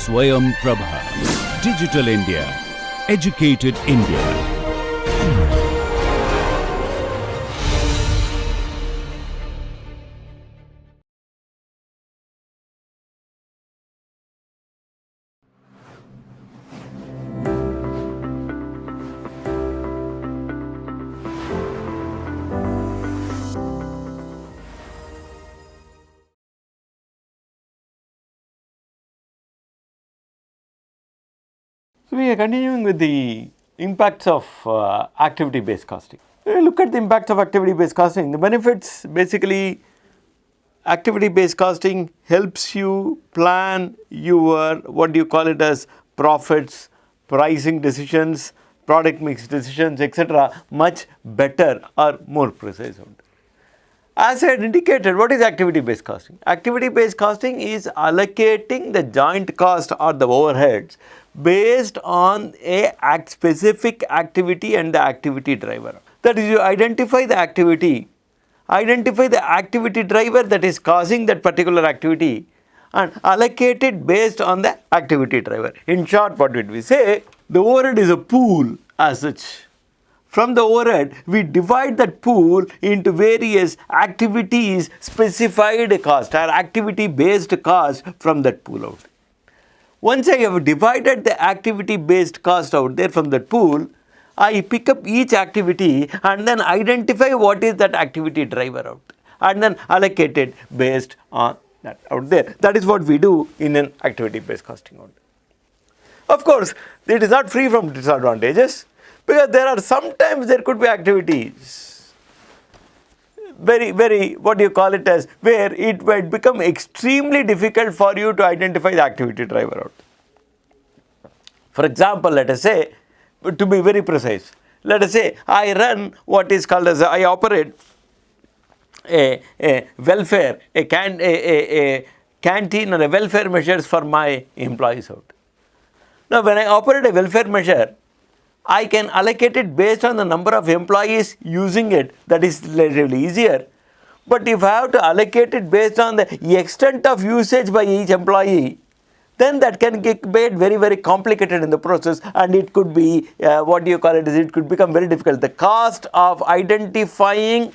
Swayam Prabha. Digital India. Educated India. So, we are continuing with the impacts of activity based costing. When we look at the impacts of activity based costing, the benefits basically activity based costing helps you plan your what do you call it as profits, pricing decisions, product mix decisions, etc. much better or more precise. As I had indicated, what is activity based costing? Activity based costing is allocating the joint cost or the overheads based on a specific activity and the activity driver. That is, you identify the activity driver that is causing that particular activity and allocate it based on the activity driver. In short, what did we say? The overhead is a pool as such. From the overhead, we divide that pool into various activities specified cost or activity based cost from that pool out. Once I have divided the activity based cost out there from that pool, I pick up each activity and then identify what is that activity driver out and then allocate it based on that out there. That is what we do in an activity based costing out there. Of course, it is not free from disadvantages. Because sometimes there could be activities very what do you call it as where it might become extremely difficult for you to identify the activity driver out. For example, let us say, to be very precise, let us say I run what is called as I operate a welfare, a canteen or a welfare measures for my employees out. Now, when I operate a welfare measure, I can allocate it based on the number of employees using it. That is relatively easier. But if I have to allocate it based on the extent of usage by each employee, then that can get made very complicated in the process, and it could be it could become very difficult. The cost of identifying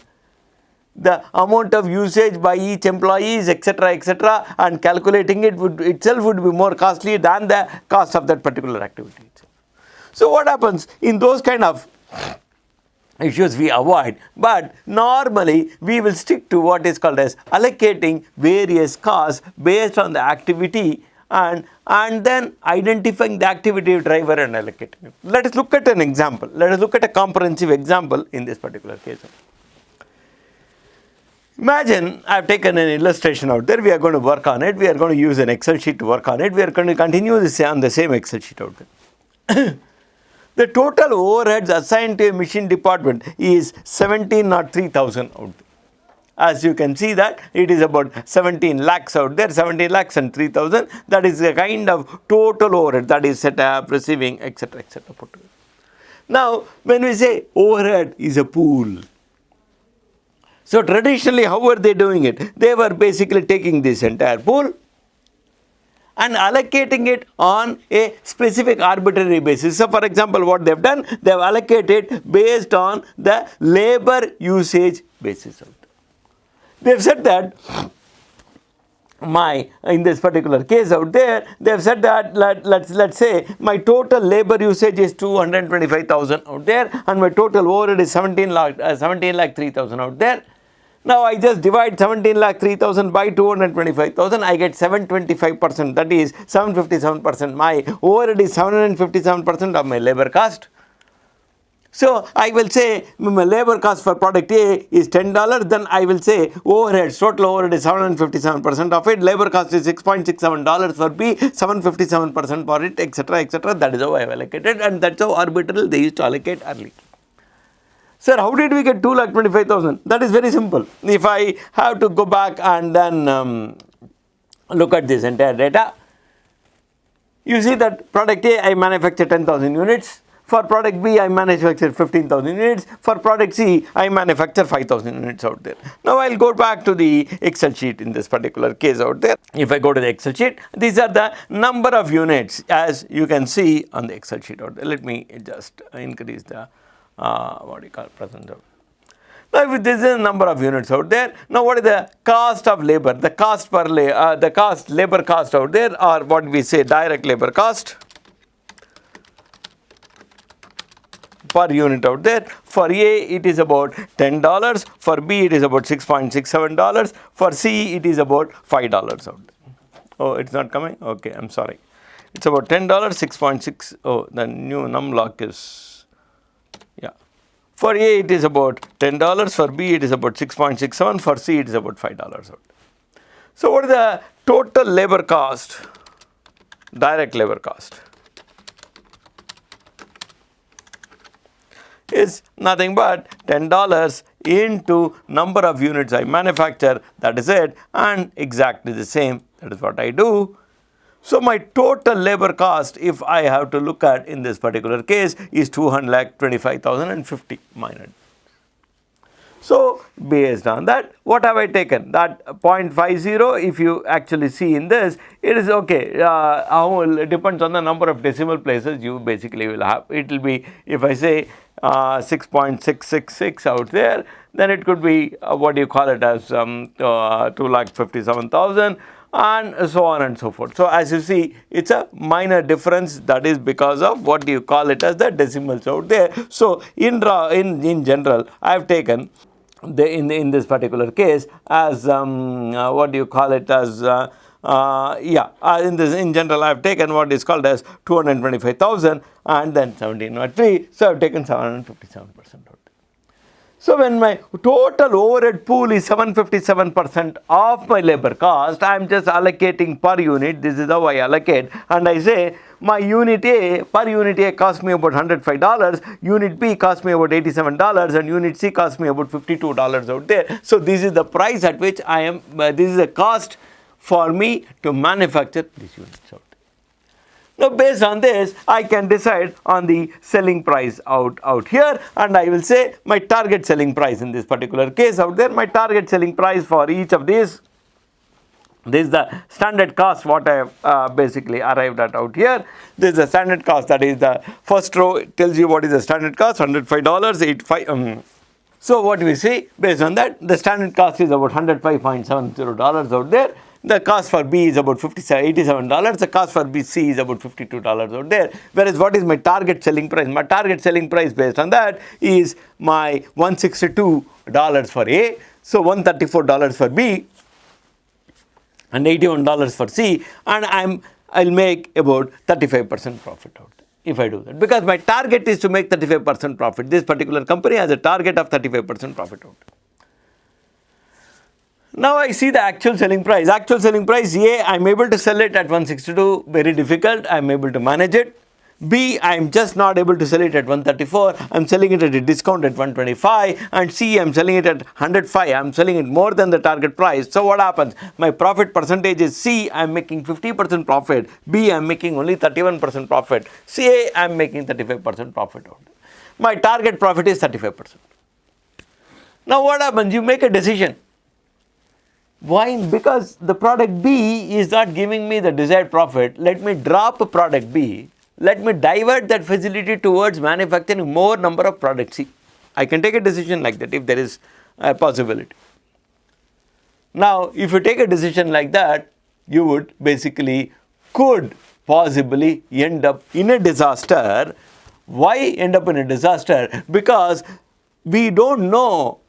the amount of usage by each employee, etc., and calculating it would be more costly than the cost of that particular activity. So what happens in those kind of issues we avoid, but normally we will stick to what is called as allocating various costs based on the activity and then identifying the activity driver and allocating it. Let us look at an example. Let us look at a comprehensive example in this particular case. Imagine I have taken an illustration out there. We are going to work on it. We are going to use an Excel sheet to work on it. We are going to continue this on the same Excel sheet out there. The total overheads assigned to a machine department is 17,03,000 out there. As you can see that it is about 17 lakhs out there, 17 lakhs and 3,000. That is the kind of total overhead, that is setup, receiving, etc. put together. Now, when we say overhead is a pool, so traditionally how were they doing it? They were basically taking this entire pool and allocating it on a specific arbitrary basis. So, for example, what they have done, they have allocated based on the labor usage basis. They have said that in this particular case out there, they have said that let's say my total labor usage is 225,000 out there, and my total overhead is 17 lakh 3,000 out there. Now, I just divide 17 lakh 3,000 by 225,000, I get 725%, that is 757%. My overhead is 757% of my labor cost. So, I will say my labor cost for product A is $10, then I will say overhead, total overhead is 757% of it, labor cost is $6.67 for B, 757% for it, etc. That is how I have allocated, and that's how arbitrarily they used to allocate earlier. Sir, how did we get 2,25,000? That is very simple. If I have to go back and then look at this entire data, you see that product A, I manufacture 10,000 units. For product B, I manufacture 15,000 units. For product C, I manufacture 5,000 units out there. Now I'll go back to the Excel sheet in this particular case out there. If I go to the Excel sheet, these are the number of units as you can see on the Excel sheet out there. Let me just increase the present. Now, if this is the number of units out there, now what is the cost of labor? The cost per labor cost out there, or what we say direct labor cost per unit out there. For A, it is about $10. For B, it is about $6.67. For C, it is about $5 out there. Oh, it's not coming? Okay, I'm sorry. It's about $10, 6.6. Oh, the new numlock is, yeah. For A, it is about $10. For B, it is about 6.67. For C, it is about $5 out there. So, what is the total labor cost? Direct labor cost is nothing but $10 into number of units I manufacture, that is it, and exactly the same, that is what I do. So, my total labor cost, if I have to look at in this particular case, is 225,050 minus. So, based on that, what have I taken? That 0.50, if you actually see in this, it is okay. It depends on the number of decimal places you basically will have. It will be, if I say 6.666 out there, then it could be what do you call it as 2,57,000 and so on and so forth. So, as you see, it's a minor difference, that is because of what do you call it as the decimals out there. So, in general, I have taken in this particular case as what do you call it as in general I have taken what is called as 225,000 and then 1703, so I have taken 757% out. So, when my total overhead pool is 757% of my labor cost, I am just allocating per unit. This is how I allocate, and I say my unit A, per unit A cost me about $105, unit B cost me about $87, and unit C cost me about $52 out there. So, this is the price at which I am, this is the cost for me to manufacture these units out. Now, based on this, I can decide on the selling price out here, and I will say my target selling price in this particular case out there. My target selling price for each of these, this is the standard cost what I have basically arrived at out here. This is the standard cost, that is the first row, it tells you what is the standard cost, $105, 85. So, what we see based on that, the standard cost is about $105.70 out there. The cost for B is about $87. The cost for C is about $52 out there. Whereas, what is my target selling price? My target selling price based on that is my $162 for A, so $134 for B, and $81 for C, and I'll make about 35% profit out there if I do that, because my target is to make 35% profit. This particular company has a target of 35% profit out there. Now, I see the actual selling price. Actual selling price, A, I am able to sell it at 162, very difficult, I am able to manage it. B, I am just not able to sell it at 134, I am selling it at a discount at 125, and C, I am selling it at 105, I am selling it more than the target price. So, what happens? My profit percentage is C, I am making 50% profit, B, I am making only 31% profit, C, I am making 35% profit out. My target profit is 35%. Now, what happens? You make a decision. Why? Because the product B is not giving me the desired profit. Let me drop product B. Let me divert that facility towards manufacturing more number of product C. I can take a decision like that if there is a possibility. Now, if you take a decision like that, you would basically could possibly end up in a disaster. Why end up in a disaster? Because we don't know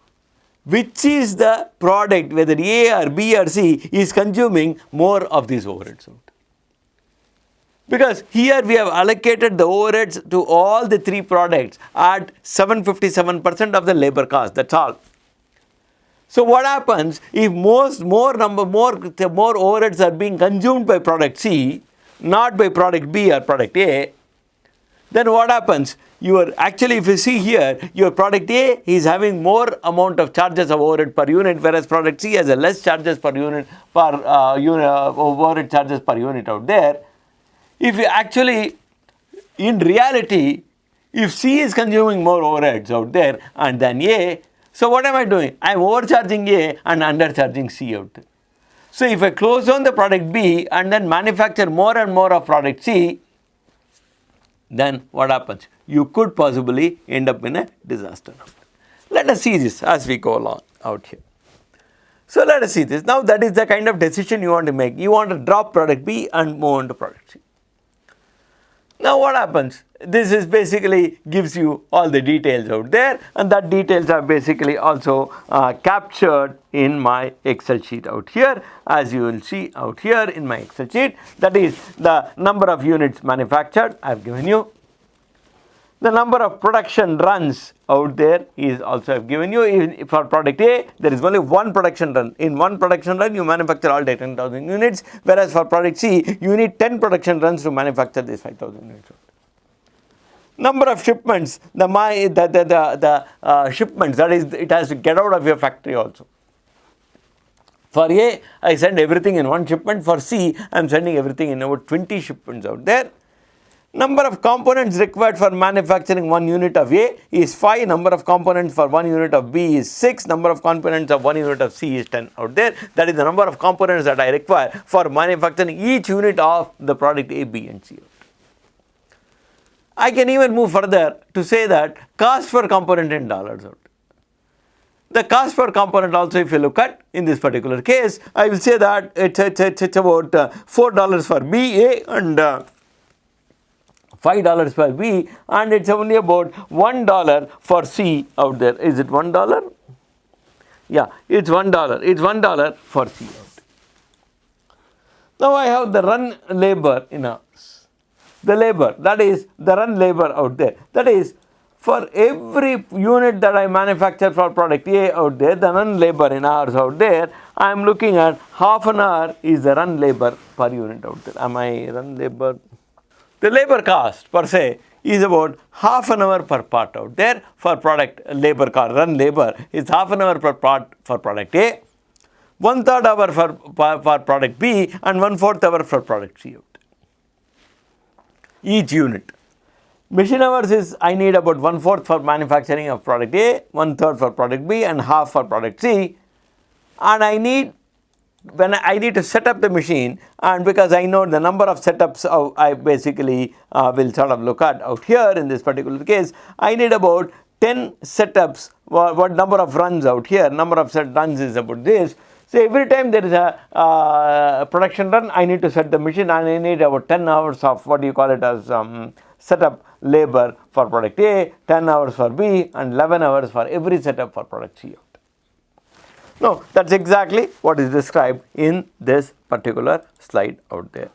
which is the product, whether A or B or C is consuming more of these overheads. Because here we have allocated the overheads to all the three products at 757% of the labor cost, that's all. So, what happens if more overheads are being consumed by product C, not by product B or product A, then what happens? Actually, if you see here, your product A is having more amount of charges of overhead per unit, whereas product C has a less charges per unit, overhead charges per unit out there. If you actually, in reality, If C is consuming more overheads out there and then A, so what am I doing? I am overcharging A and undercharging C out there. So if I close down the product B and then manufacture more and more of product C, then what happens? You could possibly end up in a disaster. Let us see this as we go along out here. So let us see this. Now that is the kind of decision you want to make. You want to drop product B and move on to product C. Now what happens? This is basically gives you all the details out there, and that details are basically also captured in my Excel sheet out here, as you will see out here in my Excel sheet. That is the number of units manufactured I have given you. The number of production runs out there is also I have given you. Even for product A, there is only one production run. In one production run, you manufacture all 10,000 units, whereas for product C, you need 10 production runs to manufacture these 5,000 units. Number of shipments, the shipments, that is, it has to get out of your factory also. For A, I send everything in one shipment. For C, I am sending everything in about 20 shipments out there. Number of components required for manufacturing 1 unit of A is 5. Number of components for 1 unit of B is 6. Number of components of 1 unit of C is 10 out there. That is the number of components that I require for manufacturing each unit of the product A, B and C. I can even move further to say that cost per component in dollars out. The cost per component also, if you look at in this particular case, I will say that it's about $4 for B, A and $5 for B, and it's only about $1 for C out there. Is it $1? Yeah, it's $1. It's $1 for C out there. Now I have the run labor in hours. The labor, that is the run labor out there. That is, for every unit that I manufacture for product A out there, the run labor in hours out there, I am looking at half an hour is the run labor per unit out there. Am I run labor? The labor cost per se is about half an hour per part out there for product labor cost. Run labor is half an hour per part for product A, 1/3 hour for product B, and 1/4 hour for product C out. Each unit. Machine hours is I need about 1/4 for manufacturing of product A, 1/3 for product B, and half for product C. And I need, when I need to set up the machine, and because I know the number of setups I basically will sort of look at out here in this particular case, I need about 10 setups. What number of runs out here? Number of set runs is about this. So every time there is a production run, I need to set the machine, and I need about 10 hours of what you call it as setup labor for product A, 10 hours for B, and 11 hours for every setup for product C. No, that's exactly what is described in this particular slide out there.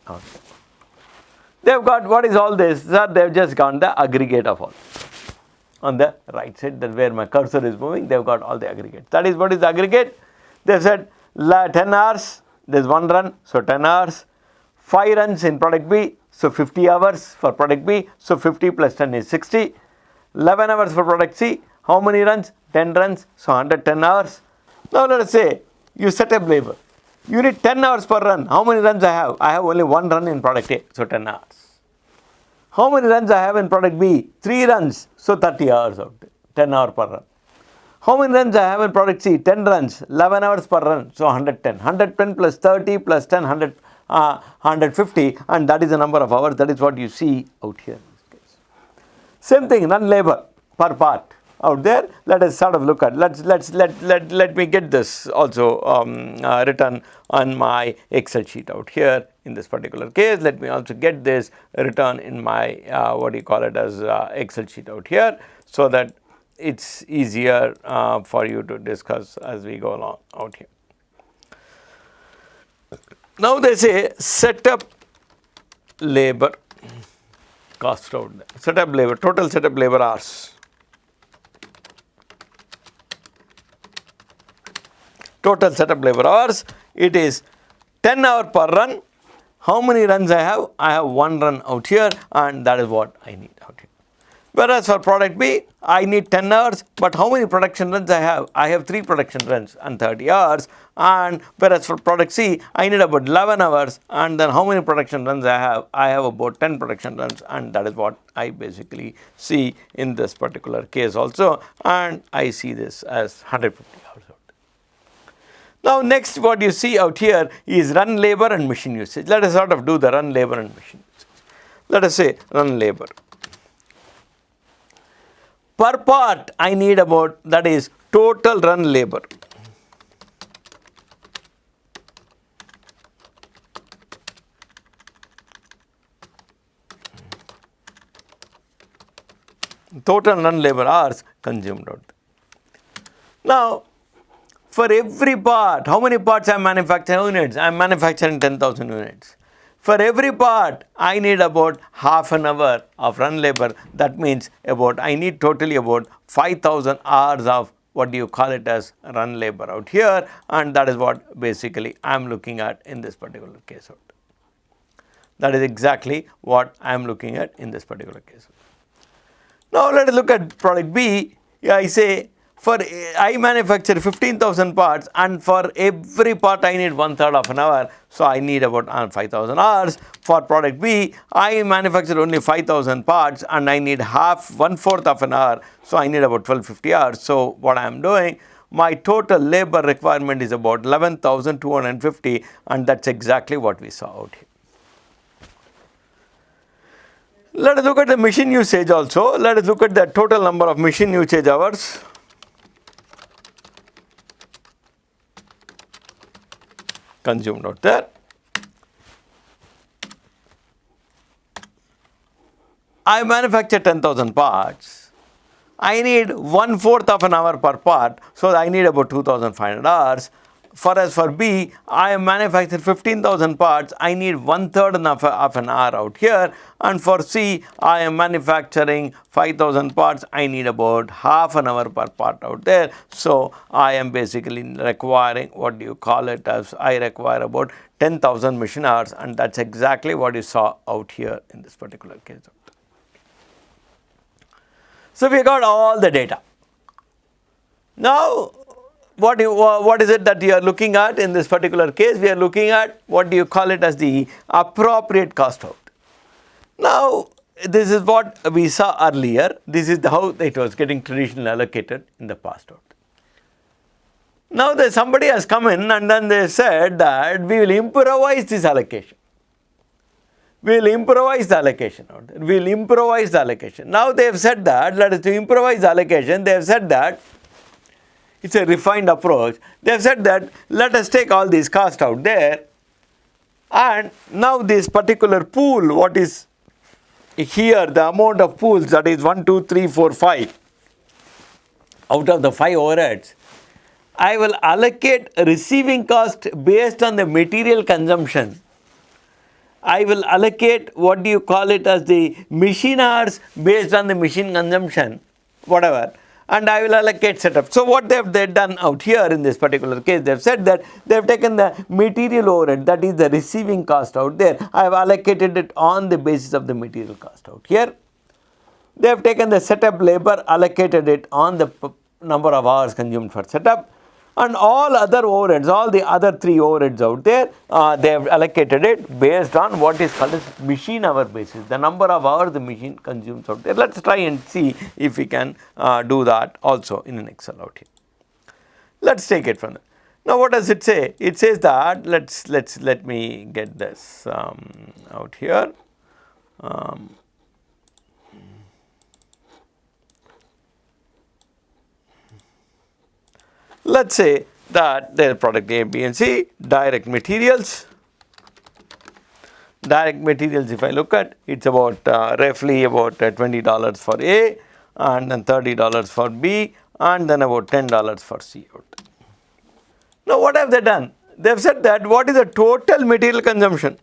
They've got, what is all this? Sir, they've just got the aggregate of all. On the right side, that where my cursor is moving, they've got all the aggregates. That is what is the aggregate. They've said 10 hours, there's one run, so 10 hours. 5 runs in product B, so 50 hours for product B, so 50 plus 10 is 60. 11 hours for product C, how many runs? 10 runs, so 110 hours. Now let us say you set up labor. You need 10 hours per run. How many runs I have? I have only 1 run in product A, so 10 hours. How many runs I have in product B? 3 runs, so 30 hours out there, 10 hours per run. How many runs I have in product C? 10 runs, 11 hours per run, so 110. 110 plus 30 plus 10, 150, and that is the number of hours. That is what you see out here in this case. Same thing, run labor per part out there. Let us sort of look at. Let me get this also written on my Excel sheet out here in this particular case. Let me also get this written in my what do you call it as Excel sheet out here, so that it's easier for you to discuss as we go along out here. Now they say setup labor cost out there. Setup labor, total setup labor hours. Total setup labor hours, it is 10 hours per run. How many runs I have? I have 1 run out here, and that is what I need out here. Whereas for product B, I need 10 hours, but how many production runs I have? I have 3 production runs and 30 hours. And whereas for product C, I need about 11 hours. And then how many production runs I have? I have about 10 production runs, and that is what I basically see in this particular case also. And I see this as 150 hours out. Now, next what you see out here is run labor and machine usage. Let us sort of do the run labor and machine usage. Let us say run labor. Per part, I need about, that is total run labor. Total run labor hours consumed out. Now, for every part, how many parts I am manufacturing units? I am manufacturing 10,000 units. For every part, I need about half an hour of run labor. That means about, I need totally about 5,000 hours of what do you call it as run labor out here, and that is what basically I am looking at in this particular case out. That is exactly what I am looking at in this particular case. Now let us look at product B. Yeah, I say for I manufacture 15,000 parts, and for every part I need 1/3 of an hour. So I need about 5,000 hours. For product B, I manufacture only 5,000 parts and I need 1/4 of an hour. So I need about 1250 hours. So what I am doing, my total labor requirement is about 11,250, and that's exactly what we saw out here. Let us look at the machine usage also. Let us look at the total number of machine usage hours. Consumed out there. I manufacture 10,000 parts. I need 1/4 of an hour per part, so I need about 2,500 hours. For B, I manufacture 15,000 parts, I need 1/3 of an hour out here. And for C, I am manufacturing 5,000 parts, I need about half an hour per part out there. So I am basically requiring, what do you call it as, I require about 10,000 machine hours, and that's exactly what you saw out here in this particular case. So we got all the data. Now, what is it that you are looking at in this particular case? We are looking at, what do you call it as, the appropriate cost out. Now, this is what we saw earlier. This is how it was getting traditionally allocated in the past out. Now, somebody has come in and then they said that we will improvise this allocation. We will improvise the allocation out there. We will improvise the allocation. Now, they have said that, let us to improvise the allocation. They have said that it's a refined approach. They have said that let us take all these costs out there, and now this particular pool, what is here, the amount of pools, that is 1, 2, 3, 4, 5, out of the 5 overheads, I will allocate receiving cost based on the material consumption. I will allocate, what do you call it as, the machine hours based on the machine consumption, whatever. And I will allocate setup. So what they've done out here in this particular case, they've said that they've taken the material overhead, that is the receiving cost out there. I have allocated it on the basis of the material cost out here. They have taken the setup labor, allocated it on the number of hours consumed for setup. And all other overheads, all the other 3 overheads out there, they have allocated it based on what is called as machine hour basis, the number of hours the machine consumes out there. Let's try and see if we can do that also in an Excel out here. Let's take it from there. Now, what does it say? It says that, let me get this out here. Let's say that there is product A, B and C, direct materials. Direct materials, if I look at, it's about roughly about $20 for A, and then $30 for B, and then about $10 for C out. Now, what have they done? They have said that what is the total material consumption?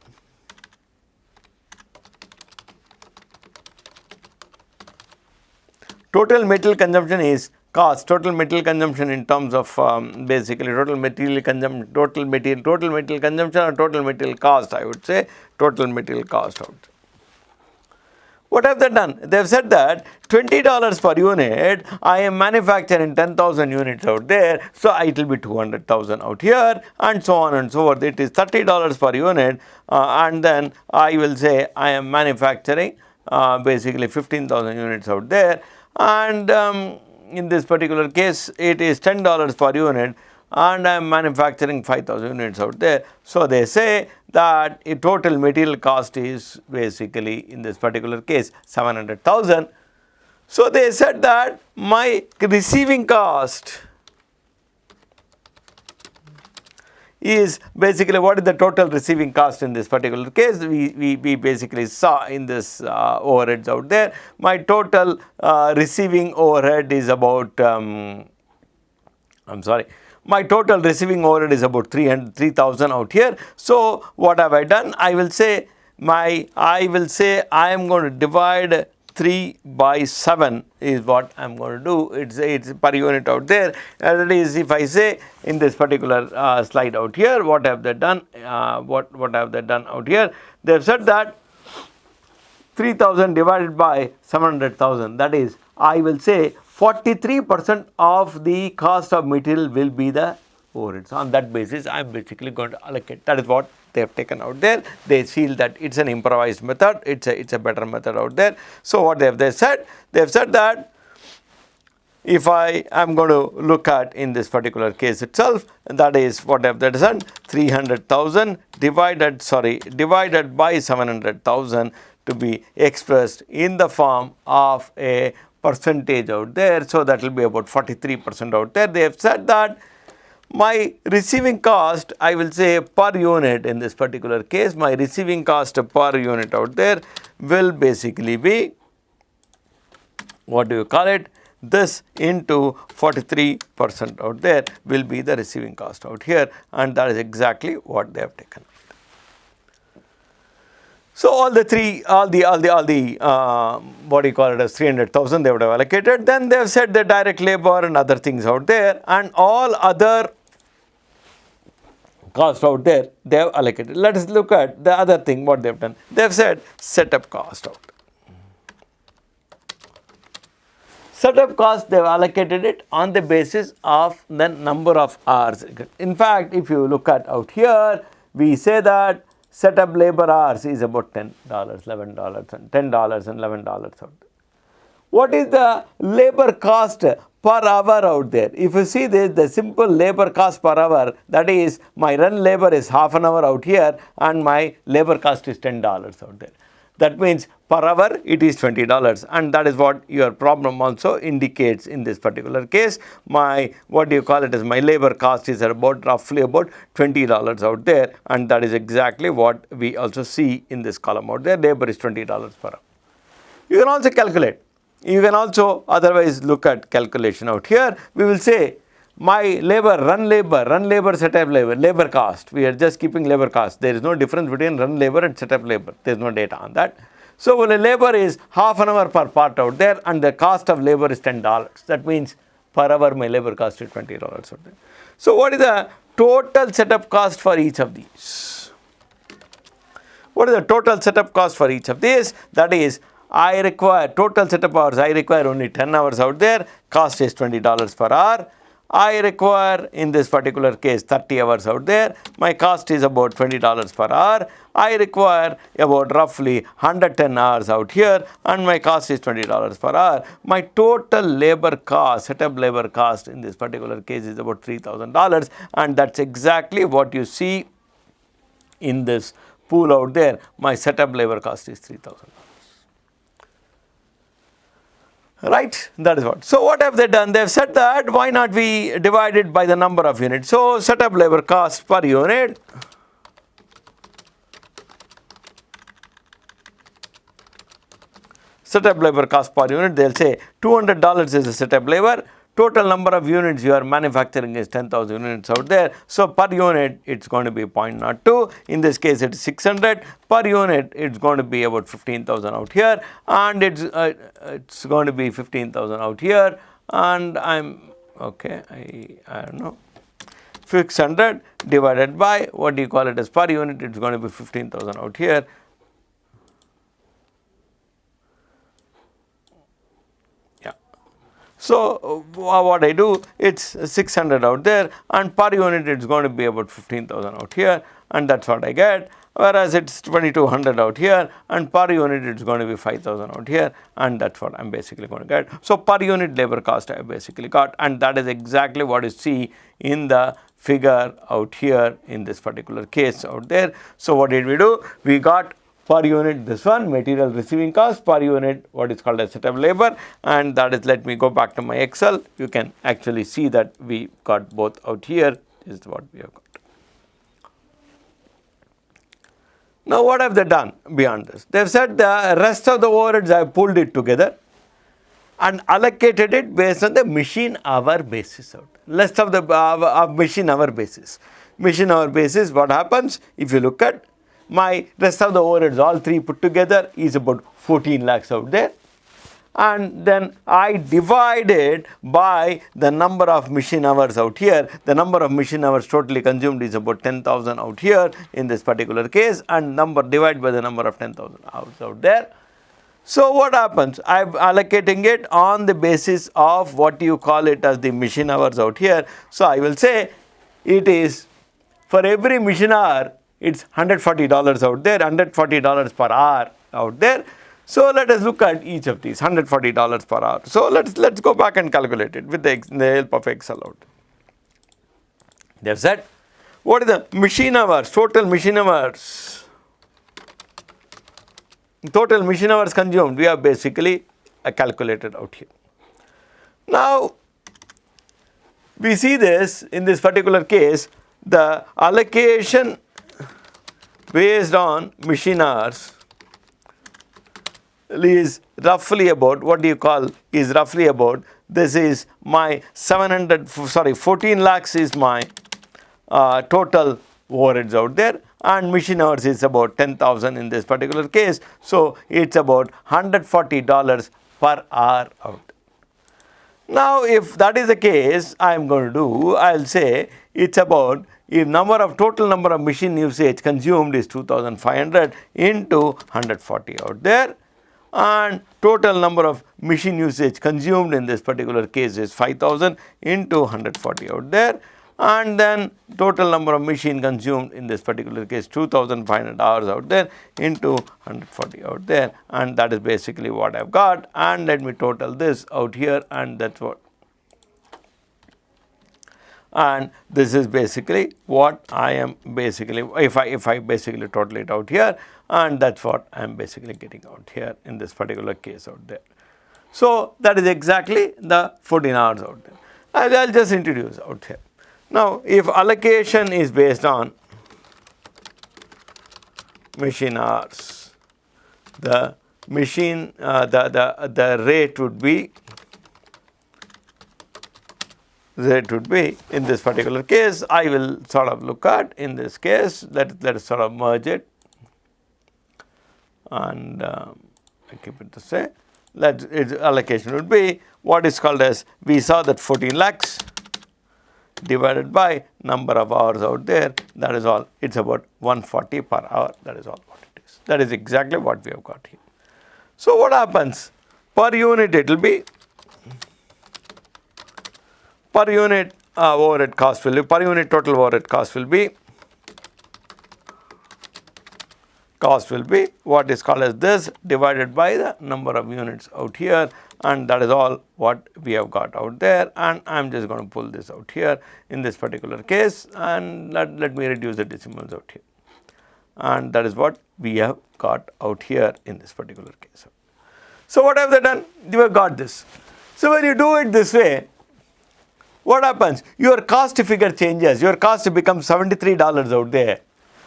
Total material consumption is cost, total material consumption in terms of basically total material consumption or total material cost, I would say total material cost out. What have they done? They have said that $20 per unit, I am manufacturing 10,000 units out there, so it will be 200,000 out here, and so on and so forth. It is $30 per unit, and then I will say I am manufacturing basically 15,000 units out there, and in this particular case, it is $10 per unit, and I am manufacturing 5,000 units out there. So they say that a total material cost is basically in this particular case 700,000. So they said that my receiving cost is basically, what is the total receiving cost in this particular case? We basically saw in this overheads out there. My total receiving overhead is about my total receiving overhead is about 3,000 out here. So what have I done? I will say I am going to divide 3 by 7 is what I am going to do. It's per unit out there. As it is, if I say in this particular slide out here, what have they done? What have they done out here? They have said that 3,000 divided by 700,000, that is, I will say 43% of the cost of material will be the overhead. So on that basis, I am basically going to allocate. That is what they have taken out there. They feel that it's an improvised method. It's a better method out there. So what have they said? They have said that if I am going to look at in this particular case itself, that is, what have they done? 300,000 divided by 700,000 to be expressed in the form of a percentage out there. So that will be about 43% out there. They have said that my receiving cost, I will say per unit in this particular case, my receiving cost per unit out there will basically be, what do you call it? This into 43% out there will be the receiving cost out here, and that is exactly what they have taken. So all the what do you call it as 300,000 they would have allocated. Then they have said the direct labor and other things out there, and all other cost out there they have allocated. Let us look at the other thing what they have done. They have said setup cost out. Setup cost, they have allocated it on the basis of the number of hours. In fact, if you look at out here, we say that setup labor hours is about $10, $11, and $10 and $11 out there. What is the labor cost per hour out there? If you see this, the simple labor cost per hour, that is, my run labor is half an hour out here, and my labor cost is $10 out there. That means per hour it is $20, and that is what your problem also indicates in this particular case. My, what do you call it, as my labor cost is about roughly about $20 out there, and that is exactly what we also see in this column out there. Labor is $20 per hour. You can also calculate. You can also otherwise look at calculation out here. We will say my run labor, setup labor cost. We are just keeping labor cost. There is no difference between run labor and setup labor. There is no data on that. So when the labor is half an hour per part out there, and the cost of labor is $10. That means per hour my labor cost is $20 out there. So what is the total setup cost for each of these? What is the total setup cost for each of these? That is, I require total setup hours. I require only 10 hours out there. Cost is $20 per hour. I require in this particular case 30 hours out there. My cost is about $20 per hour. I require about roughly 110 hours out here, and my cost is $20 per hour. My total labor cost, setup labor cost in this particular case is about $3,000, and that's exactly what you see in this pool out there. My setup labor cost is $3,000. Right, that is what. So what have they done? They have said that why not we divide it by the number of units. So setup labor cost per unit, they'll say $200 is the setup labor. Total number of units you are manufacturing is 10,000 units out there. So per unit it's going to be 0.02. In this case it's 600. Per unit it's going to be about 15,000 out here, and it's going to be 15,000 out here, and I don't know, 600 divided by, what do you call it as per unit, it's going to be 15,000 out here. So what I do, it's 600 out there, and per unit it's going to be about 15,000 out here, and that's what I get. Whereas it's 2200 out here, and per unit it's going to be 5000 out here, and that's what I'm basically going to get. So per unit labor cost I basically got, and that is exactly what you see in the figure out here in this particular case out there. So what did we do? We got per unit this one, material receiving cost, per unit what is called as setup labor, and that is, let me go back to my Excel. You can actually see that we got both out here. This is what we have got. Now what have they done beyond this? They have said the rest of the overheads I have pulled it together and allocated it based on the machine hour basis out. Rest of the machine hour basis. Machine hour basis, what happens if you look at my rest of the overheads, all three put together is about 14 lakhs out there, and then I divide it by the number of machine hours out here. The number of machine hours totally consumed is about 10,000 out here in this particular case, and number divided by the number of 10,000 hours out there. So what happens? I'm allocating it on the basis of what you call it as the machine hours out here. So I will say it is for every machine hour, it's $140 out there, $140 per hour out there. So let us look at each of these, $140 per hour. So let's go back and calculate it with the help of Excel out. They have said, what is the machine hours, total machine hours? Total machine hours consumed, we have basically calculated out here. Now, we see this in this particular case, the allocation based on machine hours is roughly about, what do you call, is roughly about, this is my 14 lakhs is my total overheads out there, and machine hours is about 10,000 in this particular case. So it's about $140 per hour out. Now if that is the case, I am going to do, I'll say it's about, if total number of machine usage consumed is 2,500 into 140 out there, and total number of machine usage consumed in this particular case is 5,000 into 140 out there, and then total number of machine consumed in this particular case 2,500 hours out there into 140 out there, and that is basically what I've got. And let me total this out here, and that's what, and this is basically what I am basically, if I basically total it out here, and that's what I am basically getting out here in this particular case out there. So that is exactly the 14 hours out there. I'll just introduce out here. Now if allocation is based on machine hours, the machine the rate would be in this particular case, I will sort of look at in this case, let us sort of merge it, and I keep it to say, its allocation would be what is called as, we saw that 14 lakhs divided by number of hours out there, that is all, it's about 140 per hour, that is all what it is. That is exactly what we have got here. So what happens? Per unit it will be, per unit overhead cost will be, per unit total overhead cost will be what is called as this divided by the number of units out here, and that is all what we have got out there. And I am just going to pull this out here in this particular case, and let me reduce the decimals out here, and that is what we have got out here in this particular case. So what have they done? They have got this. So when you do it this way, what happens? Your cost figure changes. Your cost becomes $73 out there.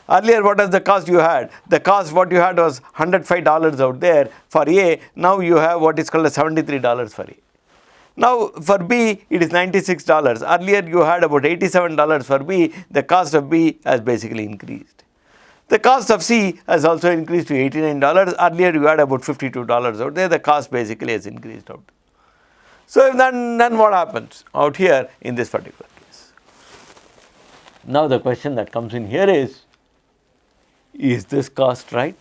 Earlier, what was the cost you had? The cost what you had was $105 out there for A. Now you have what is called as $73 for A. Now for B, it is $96. Earlier you had about $87 for B. The cost of B has basically increased. The cost of C has also increased to $89. Earlier you had about $52 out there. The cost basically has increased out. So then what happens out here in this particular case? Now the question that comes in here is this cost right,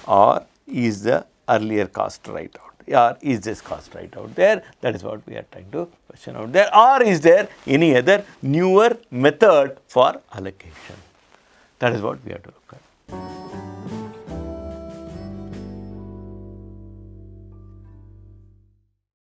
or is the earlier cost right out there? or is this cost right out there? That is what we are trying to question out there. Or is there any other newer method for allocation? That is what we have to look at.